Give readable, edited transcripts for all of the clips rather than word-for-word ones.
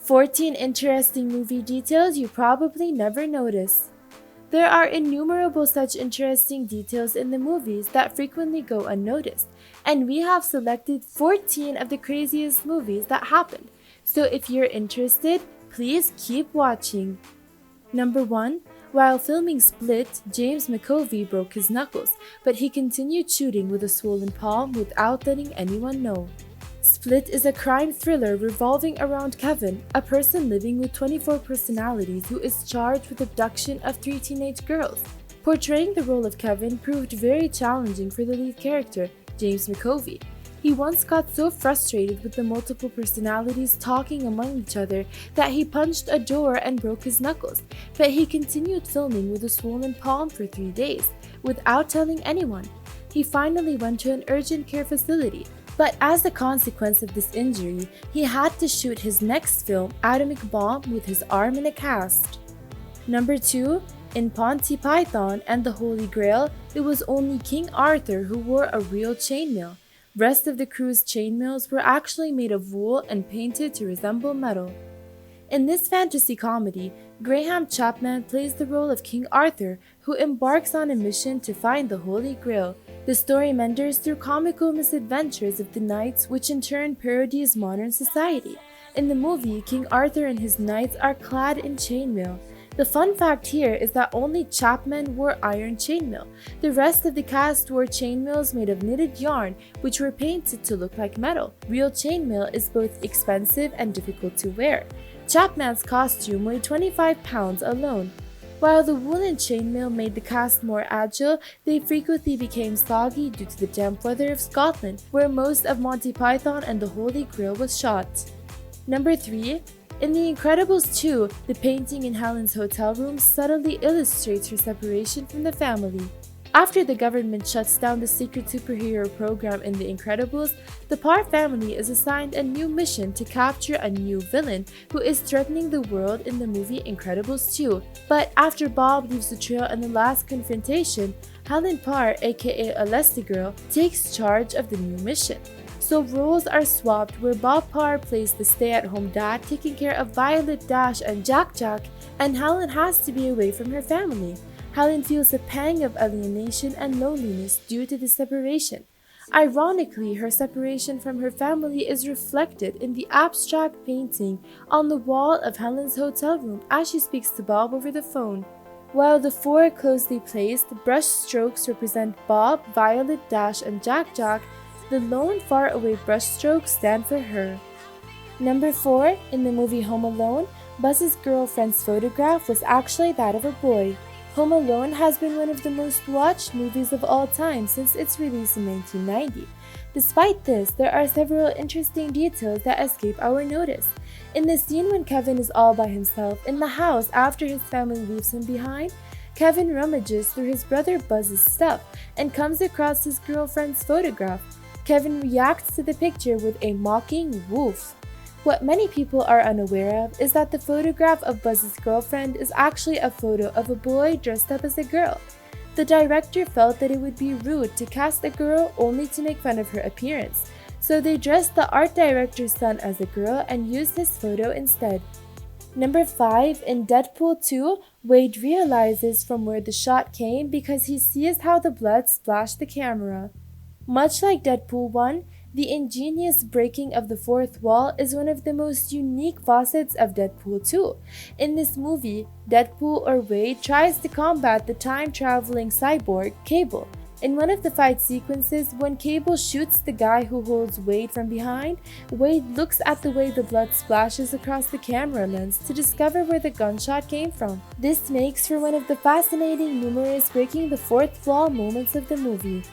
14 interesting movie details you probably never notice. There are innumerable such interesting details in the movies that frequently go unnoticed, and we have selected 14 of the craziest movies that happened. So if you're interested, please keep watching. Number 1. While filming Split, James McAvoy broke his knuckles, but he continued shooting with a swollen palm without letting anyone know. Split is a crime thriller revolving around Kevin, a person living with 24 personalities who is charged with abduction of 3 teenage girls. Portraying the role of Kevin proved very challenging for the lead character, James McAvoy. He once got so frustrated with the multiple personalities talking among each other that he punched a door and broke his knuckles, but he continued filming with a swollen palm for 3 days, without telling anyone. He finally went to an urgent care facility, but as a consequence of this injury, he had to shoot his next film, Atomic Bomb, with his arm in a cast. Number 2. In Monty Python and the Holy Grail, it was only King Arthur who wore a real chainmail. Rest of the crew's chainmails were actually made of wool and painted to resemble metal. In this fantasy comedy, Graham Chapman plays the role of King Arthur, who embarks on a mission to find the Holy Grail. The story meanders through comical misadventures of the knights, which in turn parodies modern society. In the movie, King Arthur and his knights are clad in chainmail. The fun fact here is that only Chapman wore iron chainmail. The rest of the cast wore chainmails made of knitted yarn, which were painted to look like metal. Real chainmail is both expensive and difficult to wear. Chapman's costume weighed 25 pounds alone. While the woolen chainmail made the cast more agile, they frequently became soggy due to the damp weather of Scotland, where most of Monty Python and the Holy Grail was shot. Number 3. In The Incredibles 2, the painting in Helen's hotel room subtly illustrates her separation from the family. After the government shuts down the secret superhero program in The Incredibles, the Parr family is assigned a new mission to capture a new villain who is threatening the world in the movie Incredibles 2. But after Bob leaves the trail in the last confrontation, Helen Parr, aka Elastigirl, takes charge of the new mission. So roles are swapped where Bob Parr plays the stay-at-home dad taking care of Violet, Dash, and Jack Jack, and Helen has to be away from her family. Helen feels a pang of alienation and loneliness due to the separation. Ironically, her separation from her family is reflected in the abstract painting on the wall of Helen's hotel room as she speaks to Bob over the phone. While the 4 closely placed brush strokes represent Bob, Violet, Dash, and Jack Jack, the lone far-away brushstrokes stand for her. Number 4. In the movie Home Alone, Buzz's girlfriend's photograph was actually that of a boy. Home Alone has been one of the most watched movies of all time since its release in 1990. Despite this, there are several interesting details that escape our notice. In the scene when Kevin is all by himself in the house after his family leaves him behind, Kevin rummages through his brother Buzz's stuff and comes across his girlfriend's photograph. Kevin reacts to the picture with a mocking woof. What many people are unaware of is that the photograph of Buzz's girlfriend is actually a photo of a boy dressed up as a girl. The director felt that it would be rude to cast a girl only to make fun of her appearance, so they dressed the art director's son as a girl and used his photo instead. Number 5. In Deadpool 2, Wade realizes from where the shot came because he sees how the blood splashed the camera. Much like Deadpool 1, the ingenious breaking of the fourth wall is one of the most unique facets of Deadpool 2. In this movie, Deadpool or Wade tries to combat the time-traveling cyborg, Cable. In one of the fight sequences, when Cable shoots the guy who holds Wade from behind, Wade looks at the way the blood splashes across the camera lens to discover where the gunshot came from. This makes for one of the fascinating numerous breaking the fourth wall moments of the movie.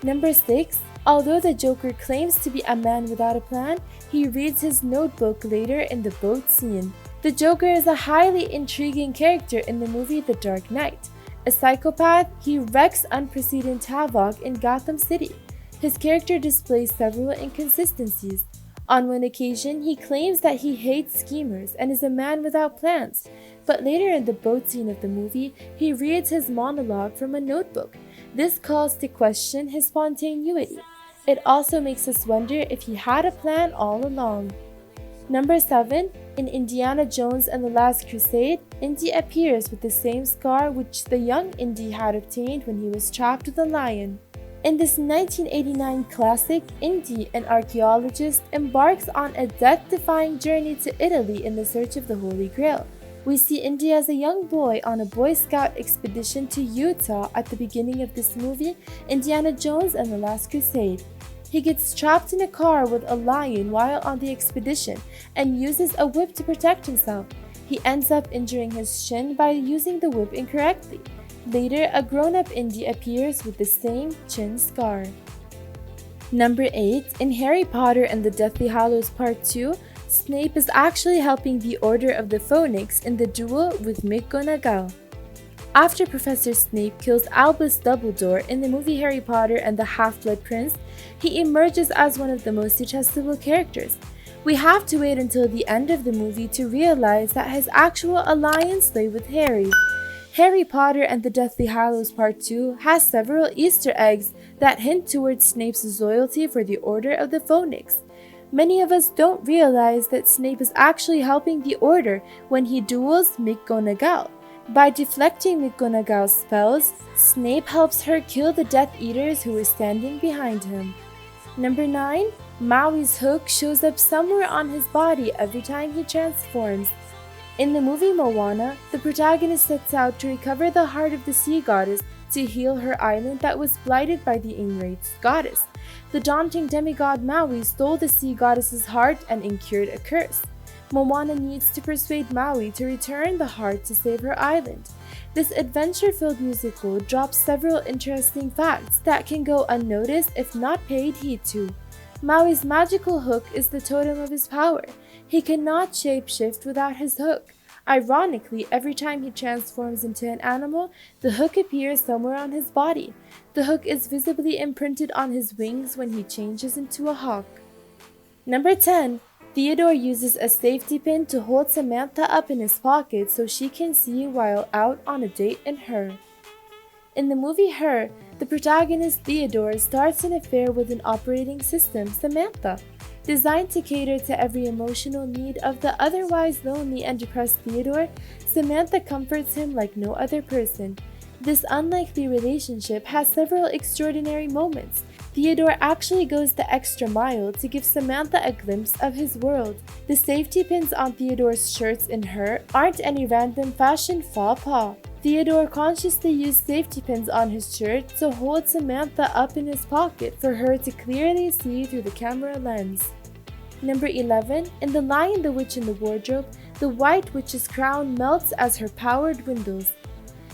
Number 6. Although the Joker claims to be a man without a plan, he reads his notebook later in the boat scene. The Joker is a highly intriguing character in the movie The Dark Knight. A psychopath, he wreaks unprecedented havoc in Gotham City. His character displays several inconsistencies. On one occasion, he claims that he hates schemers and is a man without plans. But later in the boat scene of the movie, he reads his monologue from a notebook. This calls to question his spontaneity. It also makes us wonder if he had a plan all along. Number 7. In Indiana Jones and the Last Crusade, Indy appears with the same scar which the young Indy had obtained when he was trapped with a lion. In this 1989 classic, Indy, an archaeologist, embarks on a death-defying journey to Italy in the search of the Holy Grail. We see Indy as a young boy on a Boy Scout expedition to Utah at the beginning of this movie, Indiana Jones and the Last Crusade. He gets trapped in a car with a lion while on the expedition and uses a whip to protect himself. He ends up injuring his shin by using the whip incorrectly. Later, a grown-up Indy appears with the same chin scar. Number 8. In Harry Potter and the Deathly Hallows Part 2, Snape is actually helping the Order of the Phoenix in the duel with McGonagall. After Professor Snape kills Albus Dumbledore in the movie Harry Potter and the Half-Blood Prince, he emerges as one of the most detestable characters. We have to wait until the end of the movie to realize that his actual alliance lay with Harry. Harry Potter and the Deathly Hallows Part 2 has several Easter eggs that hint towards Snape's loyalty for the Order of the Phoenix. Many of us don't realize that Snape is actually helping the Order when he duels McGonagall. By deflecting McGonagall's spells, Snape helps her kill the Death Eaters who were standing behind him. Number 9. Maui's hook shows up somewhere on his body every time he transforms. In the movie Moana, the protagonist sets out to recover the heart of the sea goddess to heal her island that was blighted by the enraged goddess. The daunting demigod Maui stole the sea goddess's heart and incurred a curse. Moana needs to persuade Maui to return the heart to save her island. This adventure-filled musical drops several interesting facts that can go unnoticed if not paid heed to. Maui's magical hook is the totem of his power. He cannot shapeshift without his hook. Ironically, every time he transforms into an animal, the hook appears somewhere on his body. The hook is visibly imprinted on his wings when he changes into a hawk. Number 10. Theodore uses a safety pin to hold Samantha up in his pocket so she can see while out on a date in Her. In the movie Her, the protagonist Theodore starts an affair with an operating system, Samantha. Designed to cater to every emotional need of the otherwise lonely and depressed Theodore, Samantha comforts him like no other person. This unlikely relationship has several extraordinary moments. Theodore actually goes the extra mile to give Samantha a glimpse of his world. The safety pins on Theodore's shirts in Her aren't any random fashion faux pas. Theodore consciously used safety pins on his shirt to hold Samantha up in his pocket for her to clearly see through the camera lens. Number 11. In The Lion, the Witch, and the Wardrobe, the White Witch's crown melts as her power dwindles.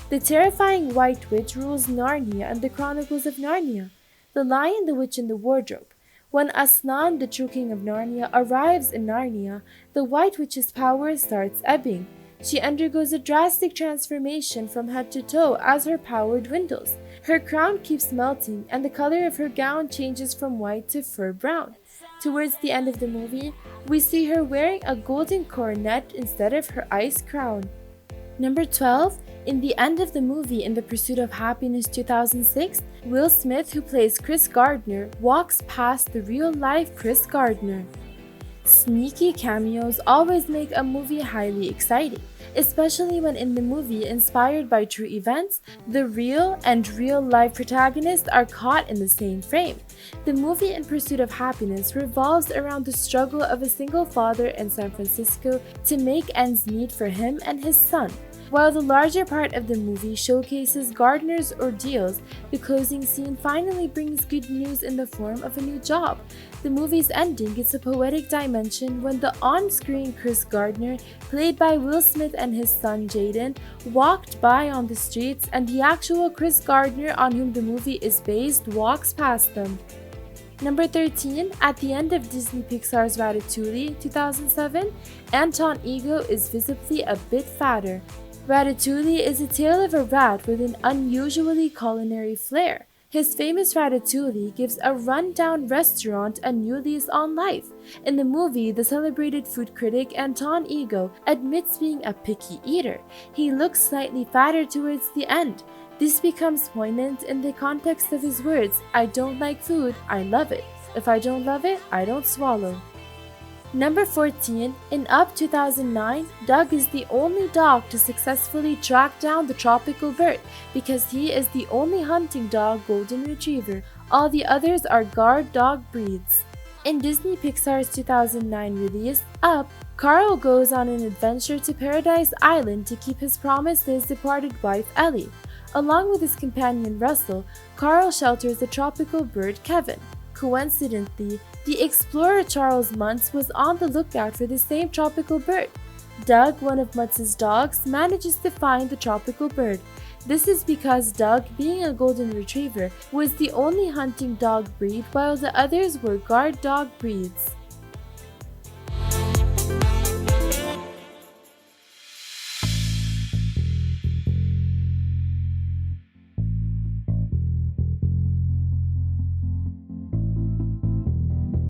The terrifying White Witch rules Narnia and the Chronicles of Narnia. The Lion, the Witch, and the Wardrobe. When Aslan, the true king of Narnia, arrives in Narnia, the White Witch's power starts ebbing. She undergoes a drastic transformation from head to toe as her power dwindles. Her crown keeps melting, and the color of her gown changes from white to fur brown. Towards the end of the movie, we see her wearing a golden coronet instead of her ice crown. Number 12. In the end of the movie In the Pursuit of Happiness 2006, Will Smith, who plays Chris Gardner, walks past the real-life Chris Gardner. Sneaky cameos always make a movie highly exciting, especially when in the movie inspired by true events, the real and real-life protagonists are caught in the same frame. The movie In Pursuit of Happiness revolves around the struggle of a single father in San Francisco to make ends meet for him and his son. While the larger part of the movie showcases Gardner's ordeals, the closing scene finally brings good news in the form of a new job. The movie's ending gets a poetic dimension when the on-screen Chris Gardner, played by Will Smith and his son Jaden, walked by on the streets and the actual Chris Gardner on whom the movie is based walks past them. Number 13. At the end of Disney Pixar's Ratatouille 2007, Anton Ego is visibly a bit fatter. Ratatouille is a tale of a rat with an unusually culinary flair. His famous Ratatouille gives a run-down restaurant a new lease on life. In the movie, the celebrated food critic Anton Ego admits being a picky eater. He looks slightly fatter towards the end. This becomes poignant in the context of his words, "I don't like food, I love it. If I don't love it, I don't swallow." Number 14, in Up 2009, Doug is the only dog to successfully track down the tropical bird because he is the only hunting dog golden retriever. All the others are guard dog breeds. In Disney Pixar's 2009 release, Up, Carl goes on an adventure to Paradise Island to keep his promise to his departed wife Ellie. Along with his companion Russell, Carl shelters the tropical bird Kevin. Coincidentally, the explorer Charles Muntz was on the lookout for the same tropical bird. Doug, one of Muntz's dogs, manages to find the tropical bird. This is because Doug, being a golden retriever, was the only hunting dog breed while the others were guard dog breeds.